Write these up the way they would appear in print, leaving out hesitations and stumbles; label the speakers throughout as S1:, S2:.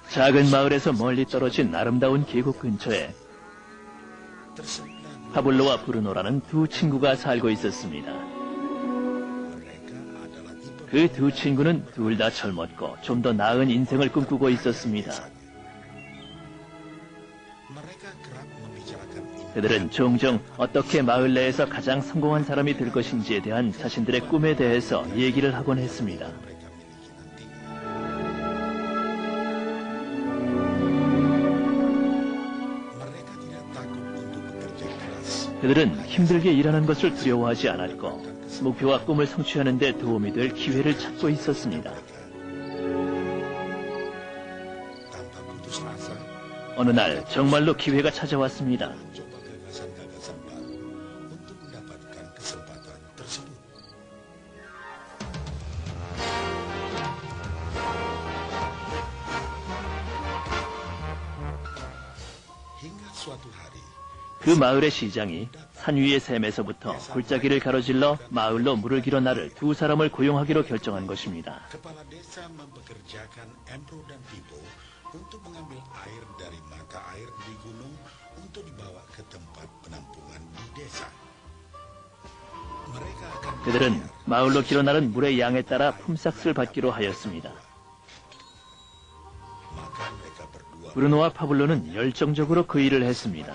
S1: 작은 마을에서 멀리 떨어진 아름다운 계곡 근처에 파블로와 브루노라는 두 친구가 살고 있었습니다. 그 두 친구는 둘 다 젊었고 좀 더 나은 인생을 꿈꾸고 있었습니다. 그들은 종종 어떻게 마을 내에서 가장 성공한 사람이 될 것인지에 대한 자신들의 꿈에 대해서 얘기를 하곤 했습니다. 그들은 힘들게 일하는 것을 두려워하지 않았고 목표와 꿈을 성취하는 데 도움이 될 기회를 찾고 있었습니다. 어느 날 정말로 기회가 찾아왔습니다. 그 마을의 시장이 산 위의 샘에서부터 골짜기를 가로질러 마을로 물을 길어 나를 두 사람을 고용하기로 결정한 것입니다. 그들은 마을로 길어 나른 물의 양에 따라 품삯을 받기로 하였습니다. 브루노와 파블로는 열정적으로 그 일을 했습니다.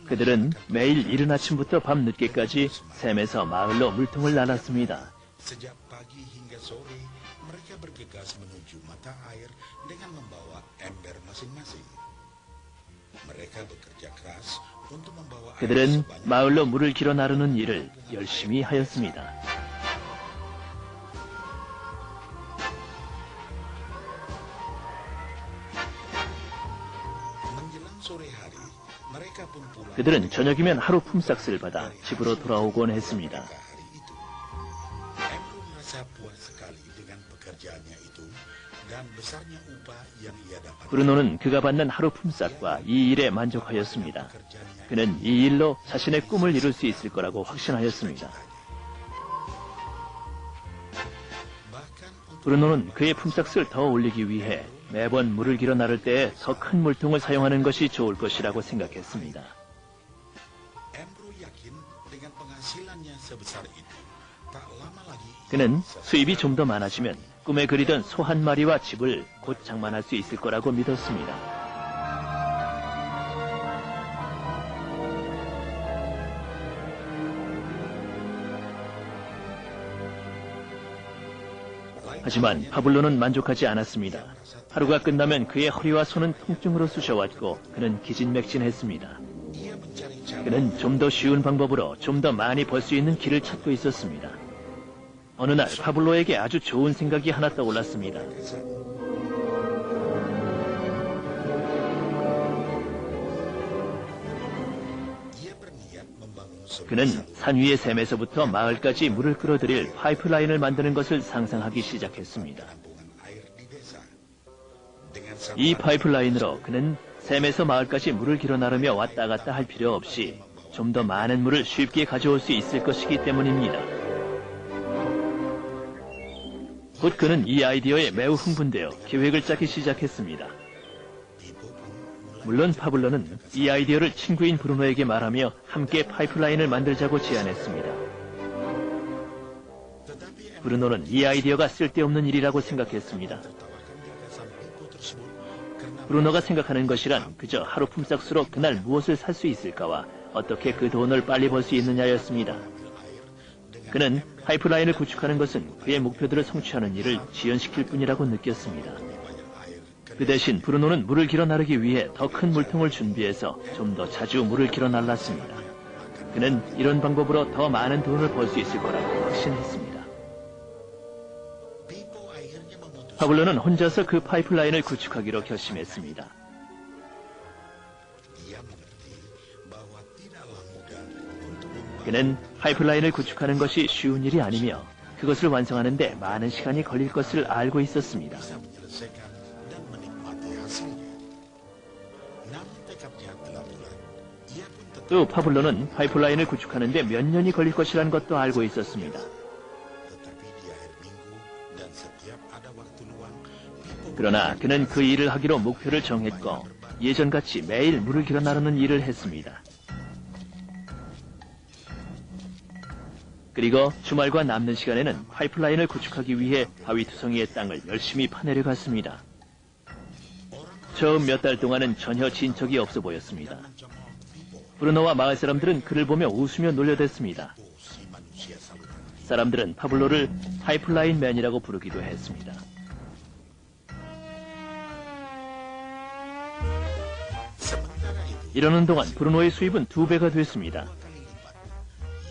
S1: 그들은 매일 이른 아침부터 밤 늦게까지 샘에서 마을로 물통을 나눴습니다. 그들은 마을로 물을 길어 나르는 일을 열심히 하였습니다. 그들은 저녁이면 하루 품삯을 받아 집으로 돌아오곤 했습니다. 브루노는 그가 받는 하루 품삯과 이 일에 만족하였습니다. 그는 이 일로 자신의 꿈을 이룰 수 있을 거라고 확신하였습니다. 브루노는 그의 품삯을 더 올리기 위해 매번 물을 길어 나를 때에 더 큰 물통을 사용하는 것이 좋을 것이라고 생각했습니다. 그는 수입이 좀 더 많아지면 꿈에 그리던 소 한 마리와 집을 곧 장만할 수 있을 거라고 믿었습니다. 하지만 파블로는 만족하지 않았습니다. 하루가 끝나면 그의 허리와 손은 통증으로 쑤셔왔고 그는 기진맥진했습니다. 그는 좀 더 쉬운 방법으로 좀 더 많이 벌 수 있는 길을 찾고 있었습니다. 어느 날 파블로에게 아주 좋은 생각이 하나 떠올랐습니다. 그는 산 위의 샘에서부터 마을까지 물을 끌어들일 파이프라인을 만드는 것을 상상하기 시작했습니다. 이 파이프라인으로 그는 샘에서 마을까지 물을 길어 나르며 왔다 갔다 할 필요 없이 좀 더 많은 물을 쉽게 가져올 수 있을 것이기 때문입니다. 곧 그는 이 아이디어에 매우 흥분되어 계획을 짜기 시작했습니다. 물론 파블로는 이 아이디어를 친구인 브루노에게 말하며 함께 파이프라인을 만들자고 제안했습니다. 브루노는 이 아이디어가 쓸데없는 일이라고 생각했습니다. 브루노가 생각하는 것이란 그저 하루 품삯으로 그날 무엇을 살 수 있을까와 어떻게 그 돈을 빨리 벌 수 있느냐였습니다. 그는 파이프라인을 구축하는 것은 그의 목표들을 성취하는 일을 지연시킬 뿐이라고 느꼈습니다. 그 대신 브루노는 물을 길어 나르기 위해 더 큰 물통을 준비해서 좀 더 자주 물을 길어 날랐습니다. 그는 이런 방법으로 더 많은 돈을 벌 수 있을 거라고 확신했습니다. 파블로는 혼자서 그 파이프라인을 구축하기로 결심했습니다. 그는 파이프라인을 구축하는 것이 쉬운 일이 아니며 그것을 완성하는 데 많은 시간이 걸릴 것을 알고 있었습니다. 또 파블로는 파이프라인을 구축하는 데 몇 년이 걸릴 것이라는 것도 알고 있었습니다. 그러나 그는 그 일을 하기로 목표를 정했고 예전같이 매일 물을 길어 나르는 일을 했습니다. 그리고 주말과 남는 시간에는 파이프라인을 구축하기 위해 바위투성이의 땅을 열심히 파내려 갔습니다. 처음 몇 달 동안은 전혀 진척이 없어 보였습니다. 브루노와 마을 사람들은 그를 보며 웃으며 놀려댔습니다. 사람들은 파블로를 파이프라인 맨이라고 부르기도 했습니다. 이러는 동안 브루노의 수입은 2배가 됐습니다.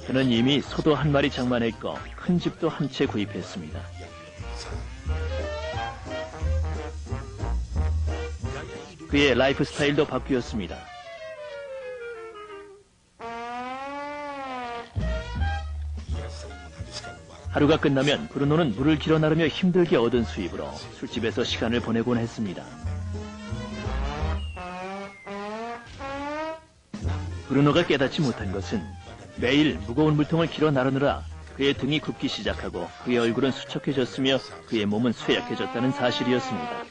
S1: 그는 이미 소도 한 마리 장만했고 큰 집도 한 채 구입했습니다. 그의 라이프 스타일도 바뀌었습니다. 하루가 끝나면 브루노는 물을 길어 나르며 힘들게 얻은 수입으로 술집에서 시간을 보내곤 했습니다. 브루노가 깨닫지 못한 것은 매일 무거운 물통을 길어 나르느라 그의 등이 굽기 시작하고 그의 얼굴은 수척해졌으며 그의 몸은 쇠약해졌다는 사실이었습니다.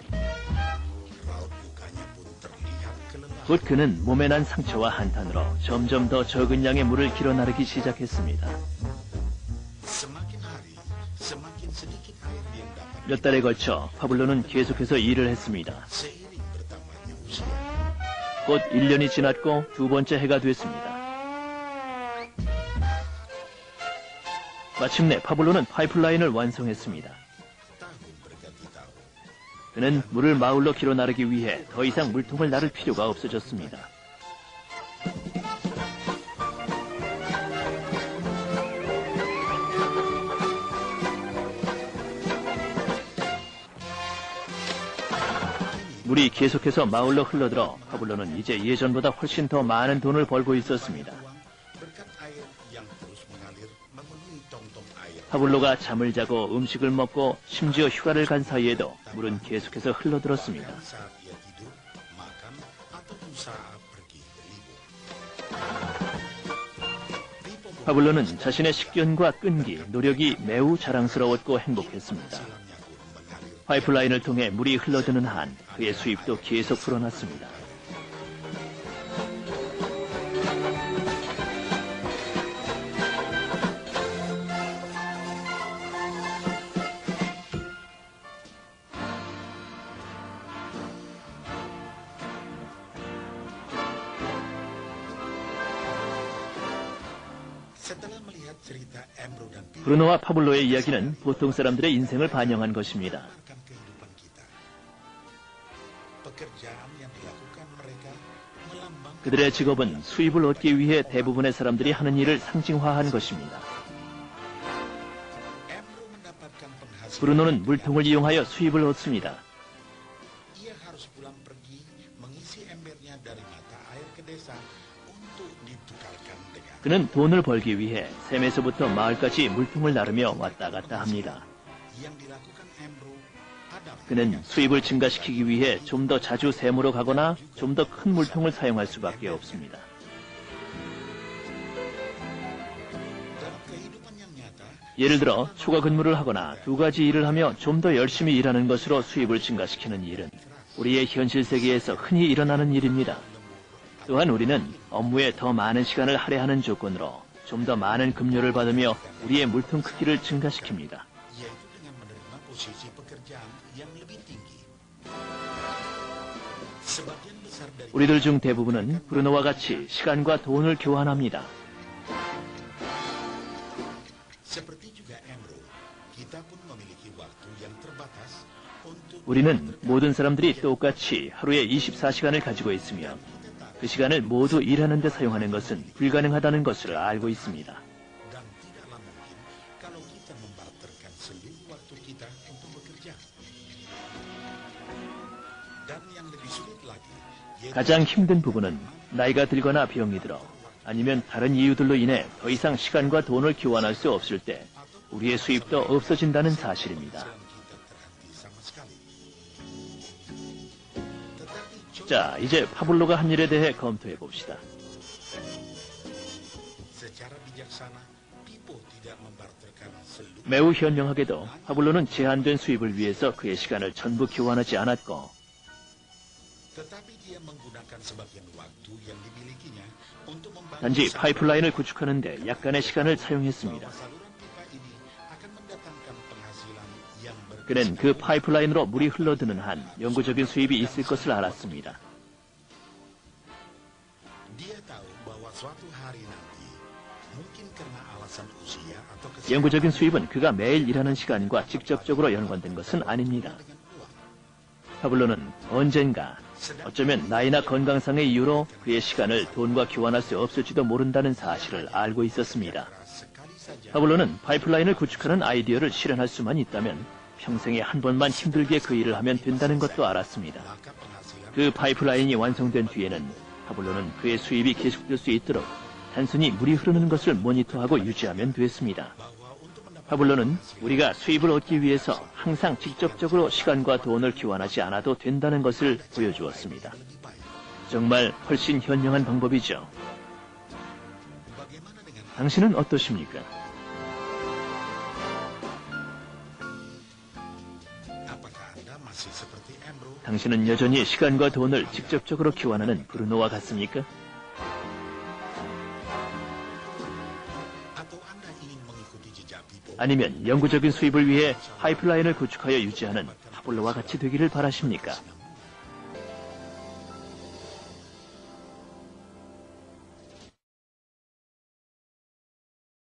S1: 곧 그는 몸에 난 상처와 한탄으로 점점 더 적은 양의 물을 길어 나르기 시작했습니다. 몇 달에 걸쳐 파블로는 계속해서 일을 했습니다. 곧 1년이 지났고 2번째 해가 됐습니다. 마침내 파블로는 파이프라인을 완성했습니다. 그는 물을 마을로 길어 나르기 위해 더 이상 물통을 나를 필요가 없어졌습니다. 물이 계속해서 마을로 흘러들어 파블로는 이제 예전보다 훨씬 더 많은 돈을 벌고 있었습니다. 파블로가 잠을 자고 음식을 먹고 심지어 휴가를 간 사이에도 물은 계속해서 흘러들었습니다. 파블로는 자신의 식견과 끈기, 노력이 매우 자랑스러웠고 행복했습니다. 파이프라인을 통해 물이 흘러드는 한 그의 수입도 계속 불어났습니다. 브루노와 파블로의 이야기는 보통 사람들의 인생을 반영한 것입니다. 그들의 직업은 수입을 얻기 위해 대부분의 사람들이 하는 일을 상징화한 것입니다. 브루노는 물통을 이용하여 수입을 얻습니다. 그는 돈을 벌기 위해 샘에서부터 마을까지 물통을 나르며 왔다 갔다 합니다. 그는 수입을 증가시키기 위해 좀 더 자주 샘으로 가거나 좀 더 큰 물통을 사용할 수밖에 없습니다. 예를 들어 초과 근무를 하거나 2가지 일을 하며 좀 더 열심히 일하는 것으로 수입을 증가시키는 일은 우리의 현실 세계에서 흔히 일어나는 일입니다. 또한 우리는 업무에 더 많은 시간을 할애하는 조건으로 좀 더 많은 급료를 받으며 우리의 물통 크기를 증가시킵니다. 우리들 중 대부분은 브루노와 같이 시간과 돈을 교환합니다. 우리는 모든 사람들이 똑같이 하루에 24시간을 가지고 있으며 그 시간을 모두 일하는 데 사용하는 것은 불가능하다는 것을 알고 있습니다. 가장 힘든 부분은 나이가 들거나 병이 들어 아니면 다른 이유들로 인해 더 이상 시간과 돈을 교환할 수 없을 때 우리의 수입도 없어진다는 사실입니다. 자, 이제 파블로가 한 일에 대해 검토해 봅시다. 매우 현명하게도 파블로는 제한된 수입을 위해서 그의 시간을 전부 교환하지 않았고 단지 파이프라인을 구축하는 데 약간의 시간을 사용했습니다. 그는 그 파이프라인으로 물이 흘러드는 한 영구적인 수입이 있을 것을 알았습니다. 영구적인 수입은 그가 매일 일하는 시간과 직접적으로 연관된 것은 아닙니다. 파블로는 언젠가 어쩌면 나이나 건강상의 이유로 그의 시간을 돈과 교환할 수 없을지도 모른다는 사실을 알고 있었습니다. 파블로는 파이프라인을 구축하는 아이디어를 실현할 수만 있다면 평생에 한 번만 힘들게 그 일을 하면 된다는 것도 알았습니다. 그 파이프라인이 완성된 뒤에는 파블로는 그의 수입이 계속될 수 있도록 단순히 물이 흐르는 것을 모니터하고 유지하면 됐습니다. 파블로는 우리가 수입을 얻기 위해서 항상 직접적으로 시간과 돈을 교환하지 않아도 된다는 것을 보여주었습니다. 정말 훨씬 현명한 방법이죠. 당신은 어떠십니까? 당신은 여전히 시간과 돈을 직접적으로 교환하는 브루노와 같습니까? 아니면 영구적인 수입을 위해 파이프라인을 구축하여 유지하는 파블로와 같이 되기를 바라십니까?